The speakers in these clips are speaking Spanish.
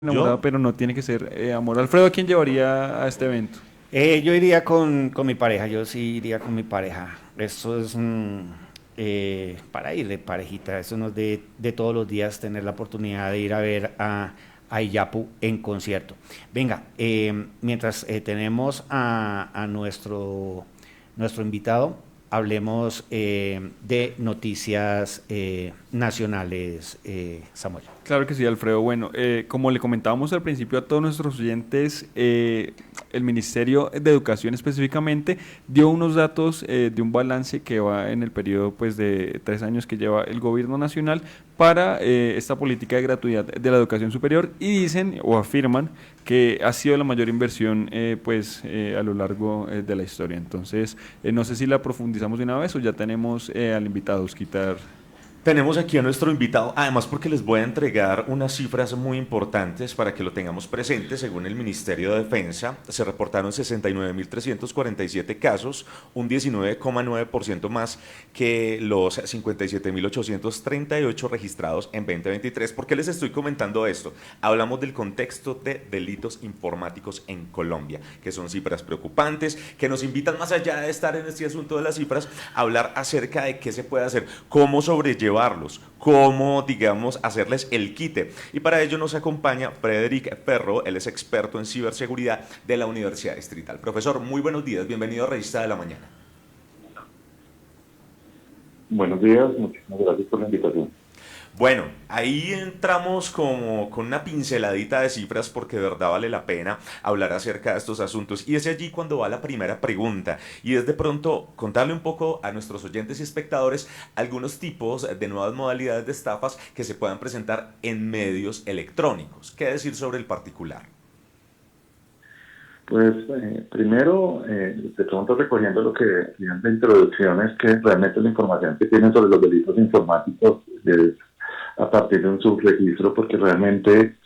enamorado, Yo, pero no tiene que ser amor. Alfredo, ¿a quién llevaría a este evento? Yo iría con mi pareja, yo sí iría con mi pareja. Eso es para ir de parejita, eso no es de todos los días tener la oportunidad de ir a ver a Iyapu en concierto. Venga, mientras tenemos a nuestro invitado, hablemos de noticias nacionales, Samuel. Claro que sí, Alfredo. Bueno, como le comentábamos al principio a todos nuestros oyentes, el Ministerio de Educación específicamente dio unos datos de un balance que va en el periodo pues, de 3 años que lleva el gobierno nacional para esta política de gratuidad de la educación superior y dicen o afirman que ha sido la mayor inversión a lo largo de la historia. Entonces, no sé si la profundizamos de una vez o ya tenemos al invitado, Osquitar. tenemos aquí a nuestro invitado, además porque les voy a entregar unas cifras muy importantes para que lo tengamos presente. Según el Ministerio de Defensa, se reportaron 69.347 casos, un 19,9% más que los 57.838 registrados en 2023. ¿Por qué les estoy comentando esto? Hablamos del contexto de delitos informáticos en Colombia, que son cifras preocupantes, que nos invitan más allá de estar en este asunto de las cifras, a hablar acerca de qué se puede hacer, cómo sobrellevarlos, cómo, digamos, hacerles el quite. Y para ello nos acompaña Frederic Ferro, él es experto en ciberseguridad de la Universidad Distrital. Profesor, muy buenos días, bienvenido a Revista de la Mañana. Buenos días, muchísimas gracias por la invitación. Bueno, ahí entramos como con una pinceladita de cifras porque de verdad vale la pena hablar acerca de estos asuntos. Y es allí cuando va la primera pregunta. Y es de pronto contarle un poco a nuestros oyentes y espectadores algunos tipos de nuevas modalidades de estafas que se puedan presentar en medios electrónicos. ¿Qué decir sobre el particular? Pues primero, de pronto recogiendo lo que decían de introducción, es que realmente la información que tienen sobre los delitos informáticos es a partir de un subregistro, porque realmente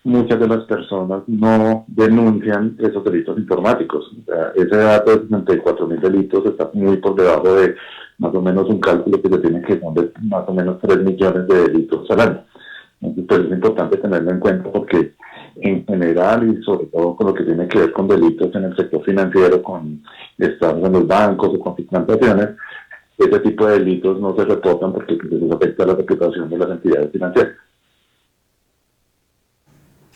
muchas de las personas no denuncian esos delitos informáticos. O sea, ese dato de 64.000 delitos está muy por debajo de más o menos un cálculo que se tiene que son de más o menos 3 millones de delitos al año. Entonces, pues es importante tenerlo en cuenta porque en general y sobre todo con lo que tiene que ver con delitos en el sector financiero, con estafas en los bancos o con suplantaciones, ese tipo de delitos no se reportan porque pues, eso afecta a la reputación de las entidades financieras.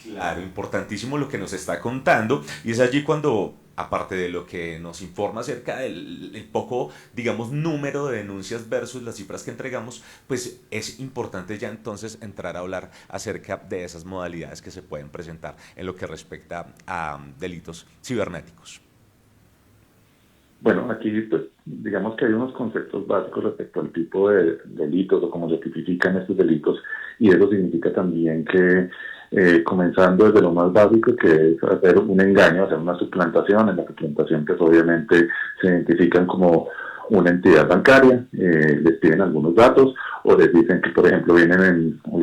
Claro, importantísimo lo que nos está contando y es allí cuando, aparte de lo que nos informa acerca del el poco, digamos, número de denuncias versus las cifras que entregamos, pues es importante ya entonces entrar a hablar acerca de esas modalidades que se pueden presentar en lo que respecta a delitos cibernéticos. Bueno, aquí pues digamos que hay unos conceptos básicos respecto al tipo de delitos o cómo se tipifican estos delitos y eso significa también que comenzando desde lo más básico que es hacer un engaño, hacer una suplantación, en la suplantación pues obviamente se identifican como una entidad bancaria, les piden algunos datos o les dicen que por ejemplo vienen o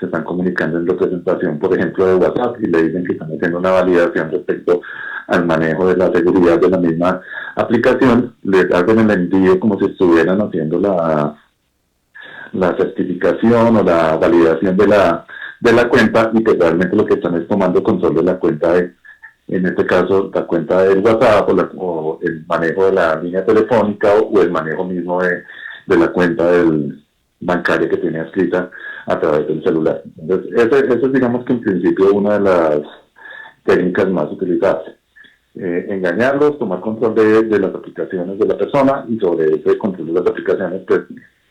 se están comunicando en representación por ejemplo de WhatsApp y le dicen que están haciendo una validación respecto al manejo de la seguridad de la misma aplicación, les hacen el envío como si estuvieran haciendo la certificación o la validación de la cuenta y que realmente lo que están es tomando control de la cuenta en este caso, la cuenta del WhatsApp o el manejo de la línea telefónica o el manejo mismo de la cuenta bancaria que tiene escrita a través del celular. Entonces, ese es digamos que en principio una de las técnicas más utilizadas. Engañarlos, tomar control de las aplicaciones de la persona y sobre ese control de las aplicaciones, pues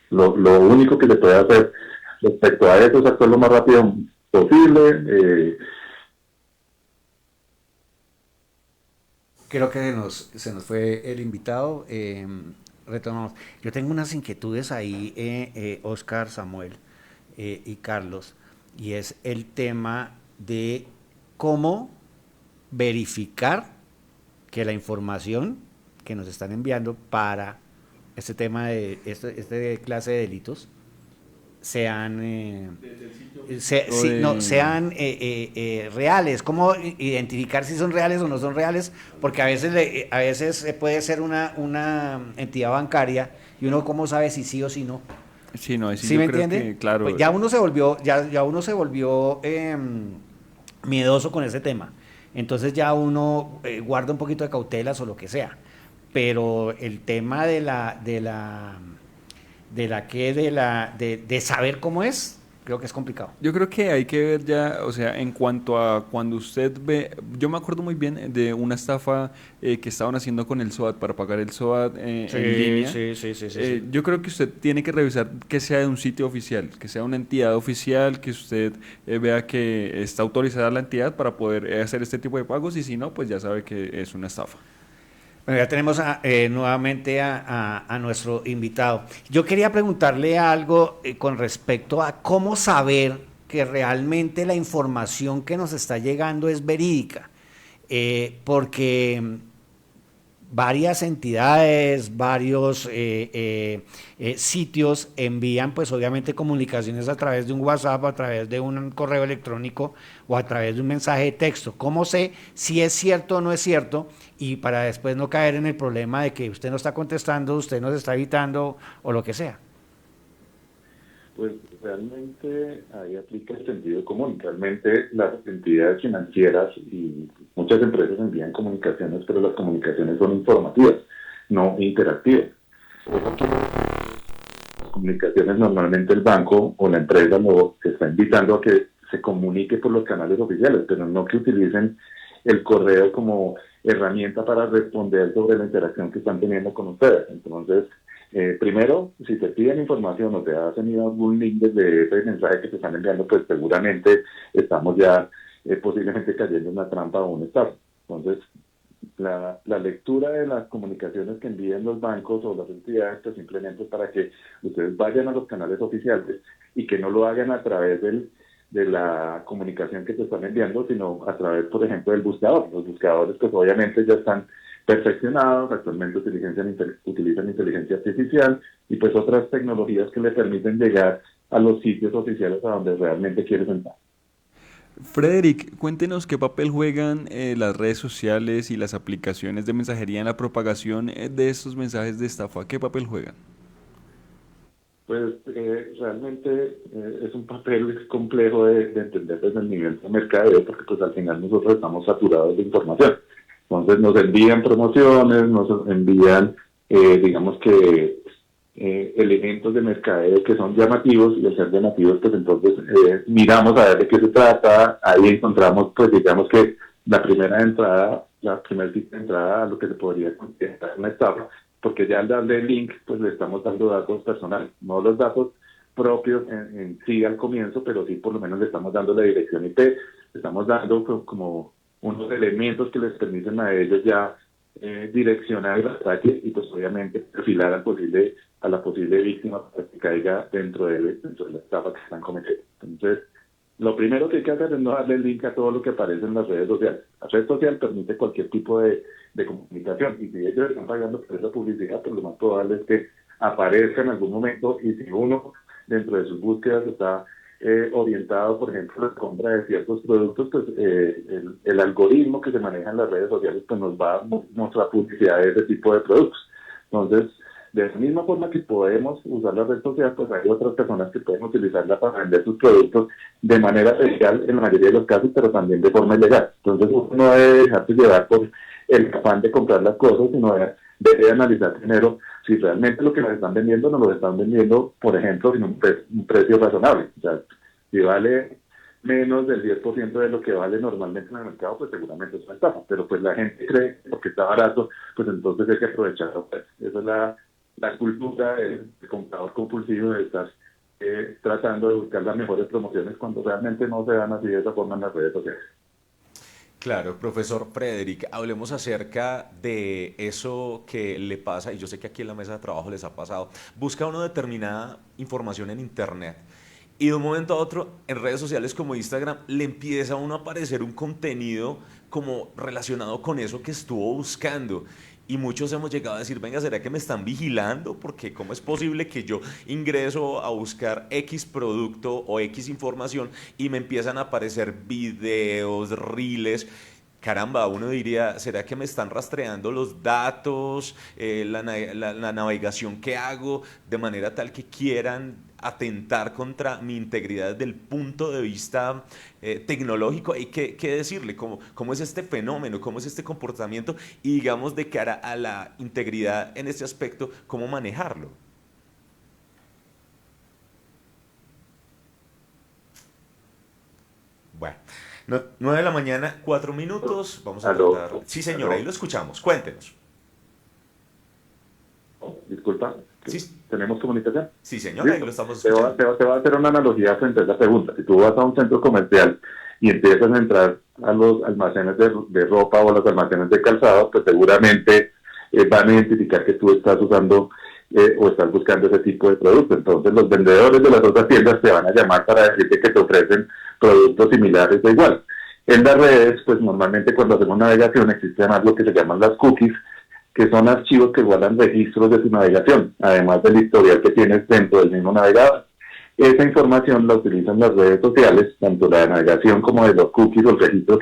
lo único que se puede hacer respecto a eso es actuar lo más rápido posible. Creo que se nos fue el invitado. Retomamos. Yo tengo unas inquietudes ahí, Oscar, Samuel y Carlos, y es el tema de cómo verificar que la información que nos están enviando para este tema de este clase de delitos sean sí, no, sean reales. ¿Cómo identificar si son reales o no son reales? Porque a veces puede ser una entidad bancaria y uno cómo sabe si sí o si no. Sí, no, sí, ¿Sí yo me creo entiende? que, claro, Pues ya uno se volvió miedoso con ese tema. Entonces ya uno guarda un poquito de cautelas o lo que sea. Pero el tema de saber cómo es, creo que es complicado. Yo creo que hay que ver ya, o sea, en cuanto a cuando usted ve, yo me acuerdo muy bien de una estafa que estaban haciendo con el SOAT para pagar el SOAT en línea. Sí. Yo creo que usted tiene que revisar que sea de un sitio oficial, que sea una entidad oficial, que usted vea que está autorizada la entidad para poder hacer este tipo de pagos y si no, pues ya sabe que es una estafa. Bueno, ya tenemos nuevamente a nuestro invitado. Yo quería preguntarle algo con respecto a cómo saber que realmente la información que nos está llegando es verídica. Porque varias entidades, varios sitios envían pues obviamente comunicaciones a través de un WhatsApp, a través de un correo electrónico o a través de un mensaje de texto. ¿Cómo sé si es cierto o no es cierto? Y para después no caer en el problema de que usted no está contestando, usted nos está evitando o lo que sea. Pues realmente ahí aplica el sentido común. Realmente las entidades financieras y muchas empresas envían comunicaciones, pero las comunicaciones son informativas, no interactivas. Las comunicaciones normalmente el banco o la empresa lo está invitando a que se comunique por los canales oficiales, pero no que utilicen el correo como herramienta para responder sobre la interacción que están teniendo con ustedes. Entonces, primero, si te piden información o te hacen ir a algún link desde ese mensaje que te están enviando, pues seguramente estamos ya posiblemente cayendo en una trampa o una estafa. Entonces, la lectura de las comunicaciones que envíen los bancos o las entidades, pues simplemente es para que ustedes vayan a los canales oficiales y que no lo hagan a través de la comunicación que te están enviando, sino a través, por ejemplo, del buscador. Los buscadores, pues obviamente ya están perfeccionados, actualmente utilizan inteligencia artificial y pues otras tecnologías que le permiten llegar a los sitios oficiales a donde realmente quieres entrar. Frederick, cuéntenos qué papel juegan las redes sociales y las aplicaciones de mensajería en la propagación de estos mensajes de estafa. ¿Qué papel juegan? Pues realmente es un papel complejo de entender desde el nivel de mercadeo, porque pues al final nosotros estamos saturados de información. Entonces nos envían promociones, nos envían, digamos que, elementos de mercadeo que son llamativos, y al ser llamativos, pues entonces miramos a ver de qué se trata, ahí encontramos, pues digamos que la primera cita de entrada a lo que se podría considerar una estafa, porque ya al darle el link, pues le estamos dando datos personales, no los datos propios en sí al comienzo, pero sí por lo menos le estamos dando la dirección IP, le estamos dando como unos elementos que les permiten a ellos ya direccionar el ataque y pues obviamente perfilar a la posible víctima para que caiga dentro de la estafa que están cometiendo. Entonces, lo primero que hay que hacer es no darle el link a todo lo que aparece en las redes sociales. La red social permite cualquier tipo de comunicación y si ellos están pagando por esa publicidad, pues lo más probable es que aparezca en algún momento y si uno dentro de sus búsquedas está orientado, por ejemplo, a la compra de ciertos productos, pues el algoritmo que se maneja en las redes sociales pues nos va a mostrar publicidad de ese tipo de productos. Entonces, de la misma forma que podemos usar la red social, pues hay otras personas que pueden utilizarla para vender sus productos de manera legal en la mayoría de los casos, pero también de forma ilegal. Entonces uno no debe dejarse llevar por el afán de comprar las cosas, sino debe analizar primero si realmente lo que nos están vendiendo nos lo están vendiendo, por ejemplo, en un precio razonable. O sea, si vale menos del 10% de lo que vale normalmente en el mercado, pues seguramente es una estafa. Pero pues la gente cree que porque está barato, pues entonces hay que aprovecharlo. Pues. Esa es la cultura del comprador compulsivo de estar tratando de buscar las mejores promociones cuando realmente no se dan así de esa forma en las redes sociales. Claro, profesor Frederick, hablemos acerca de eso que le pasa, y yo sé que aquí en la mesa de trabajo les ha pasado. Busca uno determinada información en internet y de un momento a otro en redes sociales como Instagram le empieza a uno a aparecer un contenido como relacionado con eso que estuvo buscando. Y muchos hemos llegado a decir, venga, ¿será que me están vigilando? Porque ¿cómo es posible que yo ingreso a buscar X producto o X información y me empiezan a aparecer videos, reels? Caramba, uno diría, ¿será que me están rastreando los datos, la navegación que hago, de manera tal que quieran atentar contra mi integridad desde el punto de vista tecnológico. Hay que decirle cómo es este fenómeno, cómo es este comportamiento y digamos de cara a la integridad en este aspecto, cómo manejarlo. Bueno, 9 de la mañana, 4 minutos, vamos a Aló. tratar. Sí, señora, Aló. ahí lo escuchamos, cuéntenos. Disculpa, Sí, ¿tenemos comunicación? sí, señora, ahí Listo. lo estamos Te voy, escuchando. te voy a hacer una analogía frente a esa pregunta. Si tú vas a un centro comercial y empiezas a entrar a los almacenes de ropa o los almacenes de calzado, pues seguramente van a identificar que tú estás usando o estás buscando ese tipo de producto. Entonces los vendedores de las otras tiendas te van a llamar para decirte que te ofrecen productos similares o igual. En las redes, pues normalmente cuando hacemos navegación existen algo que se llaman las cookies, que son archivos que guardan registros de tu navegación, además del historial que tienes dentro del mismo navegador. Esa información la utilizan las redes sociales, tanto la de navegación como de los cookies o el registro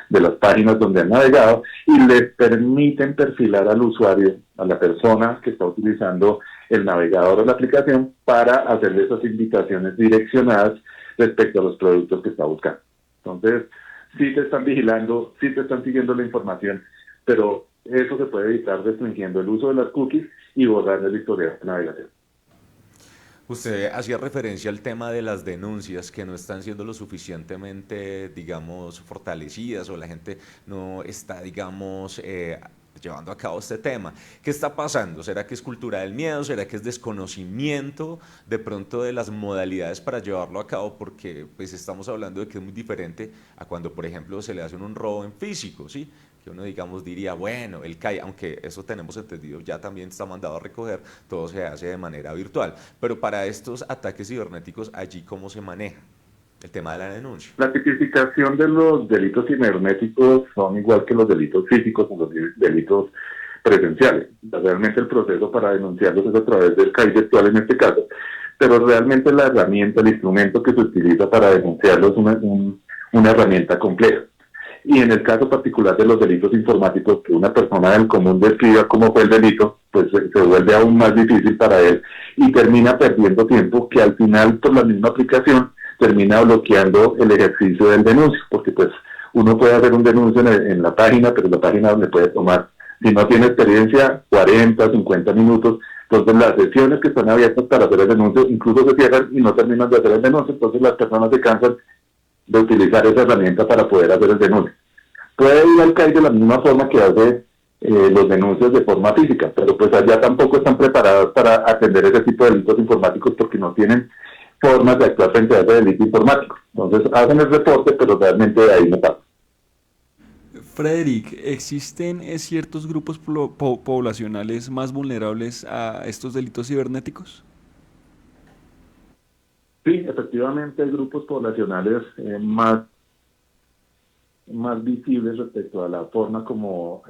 de las páginas donde han navegado, y le permiten perfilar al usuario, a la persona que está utilizando el navegador o la aplicación, para hacerle esas invitaciones direccionadas respecto a los productos que está buscando. Entonces, sí te están vigilando, sí te están siguiendo la información, pero eso se puede evitar restringiendo el uso de las cookies y borrar el historial de navegación. Usted hacía referencia al tema de las denuncias que no están siendo lo suficientemente, digamos, fortalecidas o la gente no está, digamos, llevando a cabo este tema. ¿Qué está pasando? ¿Será que es cultura del miedo? ¿Será que es desconocimiento de pronto de las modalidades para llevarlo a cabo? Porque pues estamos hablando de que es muy diferente a cuando, por ejemplo, se le hace un robo en físico, ¿sí? Que uno, digamos, diría, bueno, el CAI, aunque eso tenemos entendido, ya también está mandado a recoger, todo se hace de manera virtual. Pero para estos ataques cibernéticos, allí, ¿cómo se maneja el tema de la denuncia? La tipificación de los delitos cibernéticos son igual que los delitos físicos o los delitos presenciales. Realmente el proceso para denunciarlos es a través del CAI virtual en este caso, pero realmente la herramienta, el instrumento que se utiliza para denunciarlos es una herramienta compleja. Y en el caso particular de los delitos informáticos, que una persona del común describa cómo fue el delito, pues se vuelve aún más difícil para él y termina perdiendo tiempo que al final, por la misma aplicación, termina bloqueando el ejercicio del denuncio, porque pues uno puede hacer un denuncio en la página, pero la página le puede tomar, si no tiene experiencia, 40, 50 minutos. Entonces las sesiones que están abiertas para hacer el denuncio incluso se cierran y no terminan de hacer el denuncio, entonces las personas se cansan de utilizar esa herramienta para poder hacer el denuncio. Puede ir al CAI de la misma forma que hace los denuncios de forma física, pero pues allá tampoco están preparados para atender ese tipo de delitos informáticos porque no tienen formas de actuar frente a ese delito informático. Entonces hacen el reporte, pero realmente de ahí no pasa. Frederick, ¿existen ciertos grupos poblacionales más vulnerables a estos delitos cibernéticos? Sí, efectivamente hay grupos poblacionales más visibles respecto a la forma como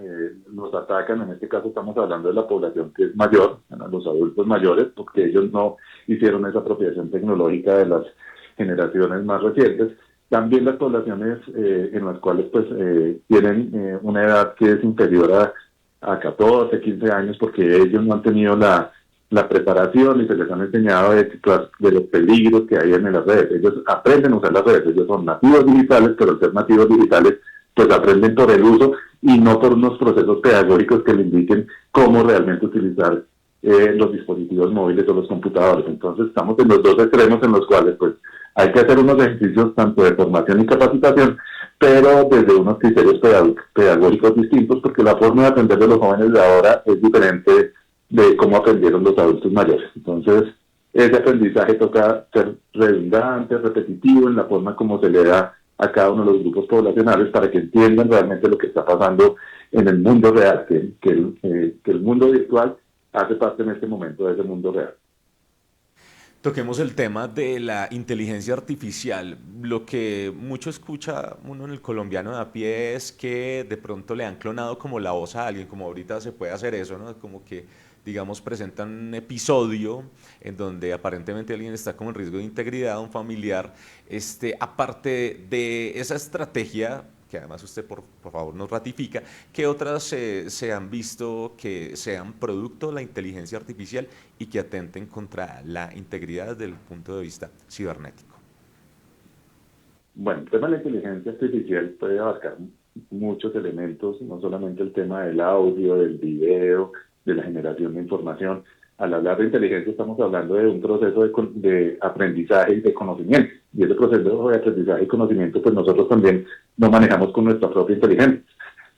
los atacan. En este caso estamos hablando de la población que es mayor, los adultos mayores, porque ellos no hicieron esa apropiación tecnológica de las generaciones más recientes. También las poblaciones en las cuales pues tienen una edad que es inferior a 14, 15 años, porque ellos no han tenido la preparación y se les han enseñado de los peligros que hay en las redes. Ellos aprenden a usar las redes, ellos son nativos digitales, pero al ser nativos digitales, pues aprenden por el uso y no por unos procesos pedagógicos que le indiquen cómo realmente utilizar los dispositivos móviles o los computadores. Entonces estamos en los dos extremos en los cuales pues hay que hacer unos ejercicios tanto de formación y capacitación, pero desde unos criterios pedagógicos distintos, porque la forma de aprender de los jóvenes de ahora es diferente de cómo aprendieron los adultos mayores. Entonces, ese aprendizaje toca ser redundante, repetitivo en la forma como se le da a cada uno de los grupos poblacionales para que entiendan realmente lo que está pasando en el mundo real, que el mundo virtual hace parte en este momento de ese mundo real. Toquemos el tema de la inteligencia artificial. Lo que mucho escucha uno en el colombiano de a pie es que de pronto le han clonado como la voz a alguien, como ahorita se puede hacer eso, ¿no? Como que, digamos, presentan un episodio en donde aparentemente alguien está como en riesgo de integridad, un familiar. Aparte de esa estrategia que además usted por favor nos ratifica, ¿qué otras se han visto que sean producto de la inteligencia artificial y que atenten contra la integridad desde el punto de vista cibernético? Bueno, el tema de la inteligencia artificial puede abarcar muchos elementos, no solamente el tema del audio, del video, de la generación de información. Al hablar de inteligencia estamos hablando de un proceso de aprendizaje y de conocimiento. Y ese proceso de aprendizaje y conocimiento, pues nosotros también lo manejamos con nuestra propia inteligencia.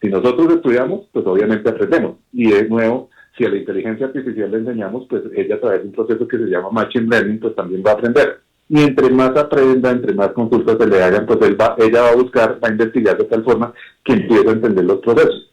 Si nosotros estudiamos, pues obviamente aprendemos. Y de nuevo, si a la inteligencia artificial le enseñamos, pues ella a través de un proceso que se llama Machine Learning, pues también va a aprender. Y entre más aprenda, entre más consultas se le hagan, pues ella va a buscar, va a investigar de tal forma que empiece a entender los procesos.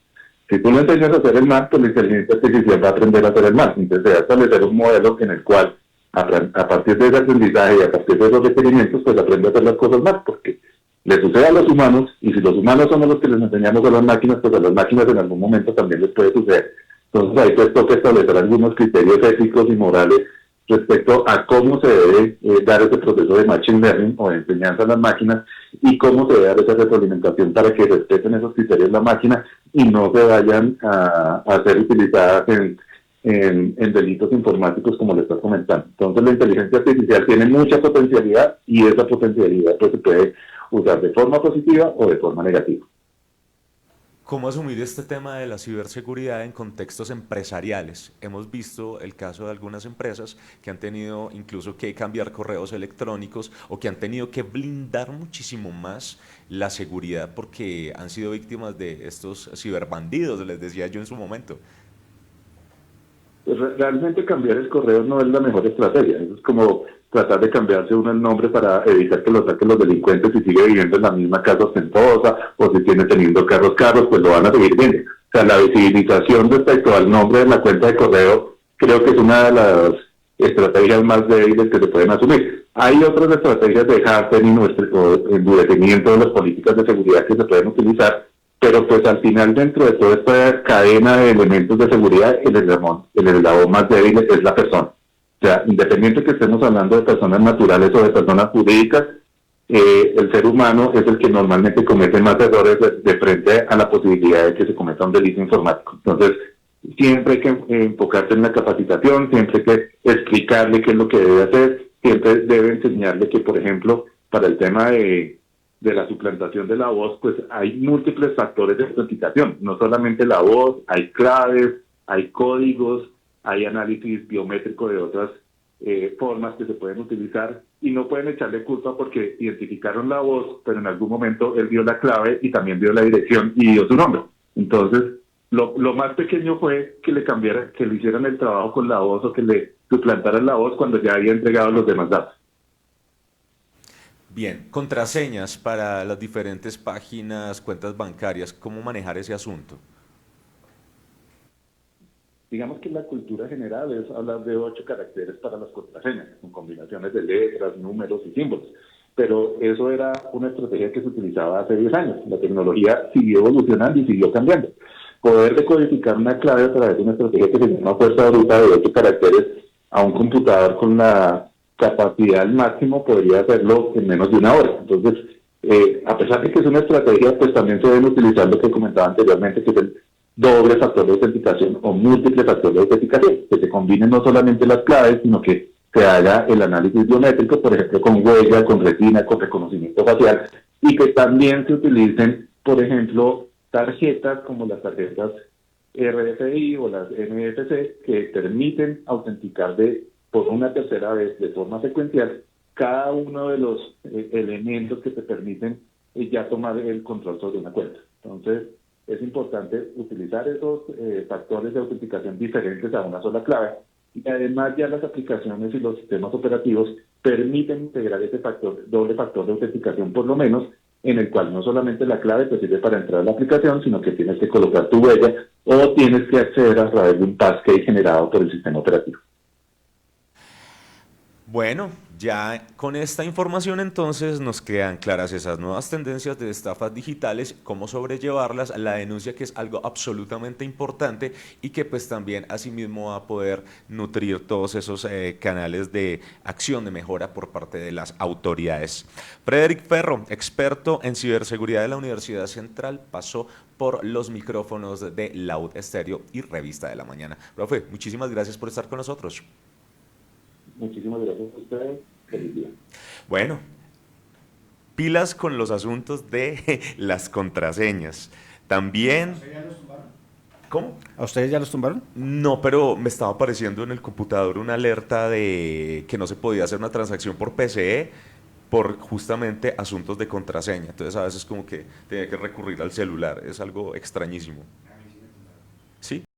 Si tú le enseñas a hacer el mar, pues la inteligencia artificial va a aprender a hacer el mar. Entonces se va a establecer un modelo en el cual, a partir de ese aprendizaje y a partir de esos requerimientos, pues aprende a hacer las cosas más, porque le sucede a los humanos, y si los humanos somos los que les enseñamos a las máquinas, pues a las máquinas en algún momento también les puede suceder. Entonces ahí pues toca establecer algunos criterios éticos y morales respecto a cómo se debe dar ese proceso de machine learning o de enseñanza a las máquinas y cómo se debe dar esa retroalimentación para que respeten esos criterios la máquina y no se vayan a ser utilizadas en delitos informáticos como le estás comentando. Entonces la inteligencia artificial tiene mucha potencialidad y esa potencialidad pues se puede usar de forma positiva o de forma negativa. ¿Cómo asumir este tema de la ciberseguridad en contextos empresariales? Hemos visto el caso de algunas empresas que han tenido incluso que cambiar correos electrónicos o que han tenido que blindar muchísimo más la seguridad porque han sido víctimas de estos ciberbandidos, les decía yo en su momento. Pues realmente cambiar el correo no es la mejor estrategia. Eso es como tratar de cambiarse uno el nombre para evitar que lo saquen los delincuentes si sigue viviendo en la misma casa ostentosa o si tiene teniendo carros caros, pues lo van a seguir viendo. O sea, la visibilización respecto al nombre de la cuenta de correo creo que es una de las estrategias más débiles que se pueden asumir. Hay otras estrategias de hardening o endurecimiento de las políticas de seguridad que se pueden utilizar, pero pues al final dentro de toda esta cadena de elementos de seguridad, el eslabón más débil es la persona. O sea, independiente que estemos hablando de personas naturales o de personas jurídicas, el ser humano es el que normalmente comete más errores de frente a la posibilidad de que se cometa un delito informático. Entonces, siempre hay que enfocarse en la capacitación, siempre hay que explicarle qué es lo que debe hacer, siempre debe enseñarle que, por ejemplo, para el tema de la suplantación de la voz, pues hay múltiples factores de autenticación, no solamente la voz, hay claves, hay códigos, hay análisis biométrico de otras formas que se pueden utilizar y no pueden echarle culpa porque identificaron la voz, pero en algún momento él vio la clave y también vio la dirección y dio su nombre. Entonces, lo más pequeño fue que le hicieran el trabajo con la voz o que le suplantaran la voz cuando ya había entregado los demás datos. Bien, contraseñas para las diferentes páginas, cuentas bancarias, ¿cómo manejar ese asunto? Digamos que la cultura general es hablar de 8 caracteres para las contraseñas, con combinaciones de letras, números y símbolos. Pero eso era una estrategia que se utilizaba hace 10 años. La tecnología siguió evolucionando y siguió cambiando. Poder decodificar una clave a través de una estrategia que se llama fuerza bruta de 8 caracteres a un computador con la capacidad al máximo podría hacerlo en menos de una hora. Entonces, a pesar de que es una estrategia, pues también se deben utilizar lo que comentaba anteriormente, que es el doble factor de autenticación o múltiple factor de autenticación, que se combinen no solamente las claves, sino que se haga el análisis biométrico, por ejemplo, con huella, con retina, con reconocimiento facial, y que también se utilicen, por ejemplo, tarjetas como las tarjetas RFID o las NFC, que permiten autenticar por una tercera vez de forma secuencial cada uno de los elementos que te permiten ya tomar el control sobre una cuenta. Entonces, es importante utilizar esos factores de autenticación diferentes a una sola clave y además ya las aplicaciones y los sistemas operativos permiten integrar ese doble factor de autenticación por lo menos, en el cual no solamente la clave te sirve para entrar a la aplicación, sino que tienes que colocar tu huella o tienes que acceder a través de un passkey generado por el sistema operativo. Bueno, ya con esta información entonces nos quedan claras esas nuevas tendencias de estafas digitales, cómo sobrellevarlas, la denuncia que es algo absolutamente importante y que pues también asimismo va a poder nutrir todos esos canales de acción, de mejora por parte de las autoridades. Frederick Ferro, experto en ciberseguridad de la Universidad Central, pasó por los micrófonos de Loud Estéreo y Revista de la Mañana. Profe, muchísimas gracias por estar con nosotros. Muchísimas gracias a ustedes. Feliz día. Bueno, pilas con los asuntos de las contraseñas. También... ¿Cómo? ¿A ustedes ya los tumbaron? No, pero me estaba apareciendo en el computador una alerta de que no se podía hacer una transacción por PCE por justamente asuntos de contraseña. Entonces a veces como que tenía que recurrir al celular. Es algo extrañísimo. ¿Sí?